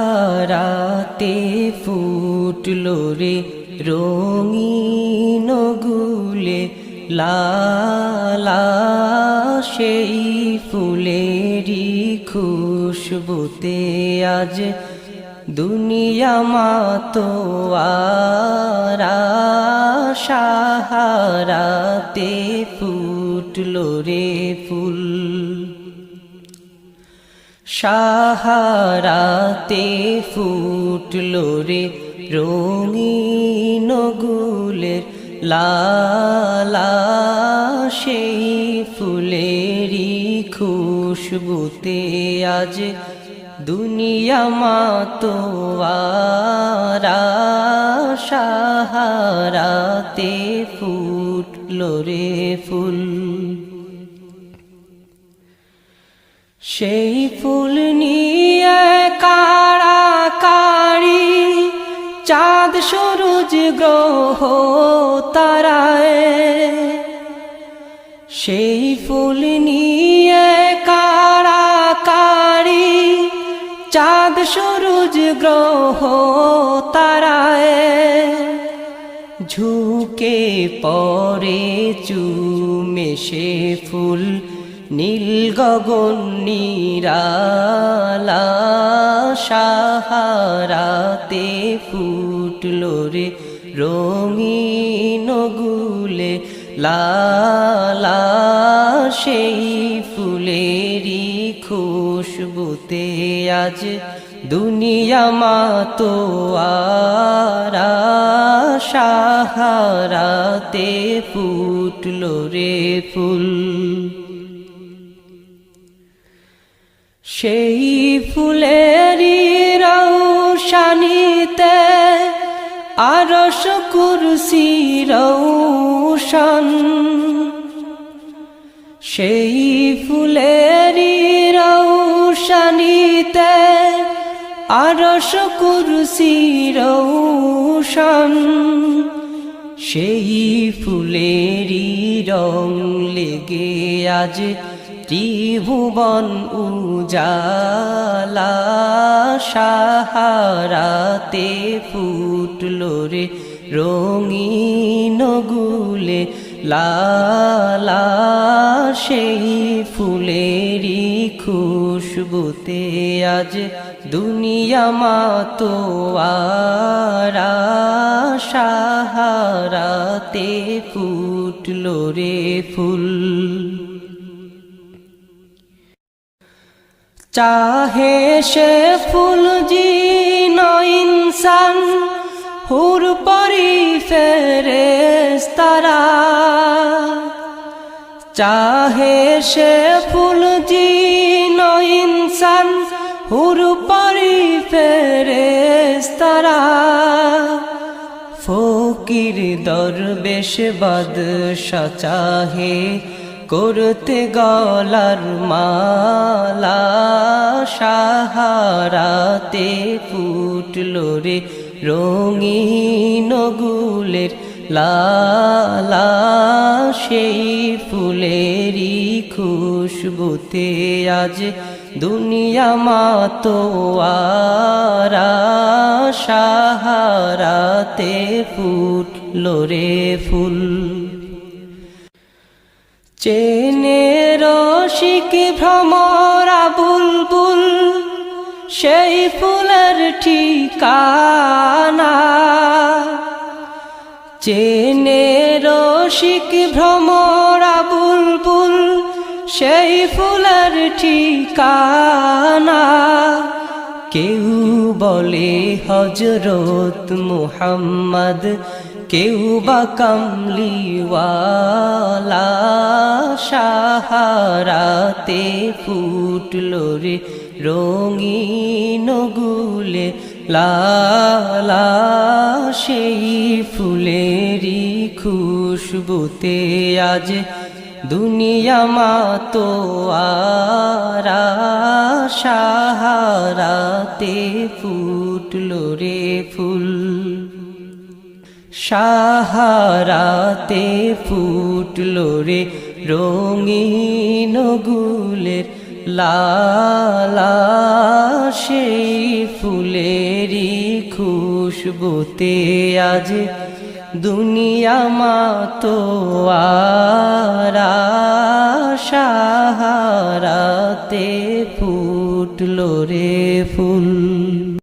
সাহারাতে ফুটলো রে রঙিন গুলে লালা সেই ফুলেরই খুশবুতে আজ দুনিয়া মাতোয়ারা সাহারাতে ফুটলো রে ফুল সাহারাতে ফুটলো রে রঙিন গুলের লালা সেই ফুলেরই খুশবুতে আজ দুনিয়া মাতোয়ারা সাহারাতে ফুটলো রে ফুল সেই ফুল নিয়ে কাড়াকাড়ি চাঁদ সূরজ গ্রহ তারায় সেই ফুল নিয়ে কাড়াকাড়ি চাঁদ সূরজ গ্রহ তারায় ঝুঁকে পড়ে চুমে সে ফুল নীল গগন নিরালা সাহারাতে ফুটলো রে রঙিন গুলে লালা সেই ফুলেরই খুশবুতে আজ দুনিয়া মাতোয়ারা সাহারাতে ফুটলো রে ফুল সেই ফুলেরই রৌশানীতে আরশ কুরসি রৌশন সেই ফুলেরই রৌশানীতে আরশ কুরসি রৌশন সেই ফুলেরই রং লেগে আজ ত্রিভুবন উজালা সাহারাতে ফুটলো রে রঙিন গুলে লালা সেই ফুলেরই খুশবুতে আজ দুনিয়া মাতোয়ারা সাহারাতে ফুটলো রে ফুল চাহে সে ফুল জিন ইনসান হুর পরি ফেরেশতারা চাহে সে ফুল জিন ইনসান হুর পরি ফেরেশতারা ফকির দরবেশ বাদশা চাহে করতে গলার মালা সাহারাতে ফুটলো রে রঙিন গুলের লালা সেই ফুলেরই খুশবুতে আজ দুনিয়া মাতোয়ারা সাহারাতে ফুটলো রে ফুল চেনে রসিক ভ্রমরা বুলবুল সেই ফুলের ঠিকানা চেনে রসিক ভ্রমরা বুলবুল সেই ফুলের ঠিকানা কেউ বলে হযরত মুহাম্মদ কেউ বা কামলিওয়ালা সাহারাতে ফুটলো রে রঙিন গুলে লালা সেই ফুলেরই খুশবুতে আজ দুনিয়া মাতোয়ারা সাহারাতে ফুটলো রে ফুল সাহারাতে ফুটলো রে রঙিন গুলের লালা সেই ফুলেরই খুশবুতে আজ দুনিয়া মাতোয়ারা সাহারাতে ফুটলো রে ফুল।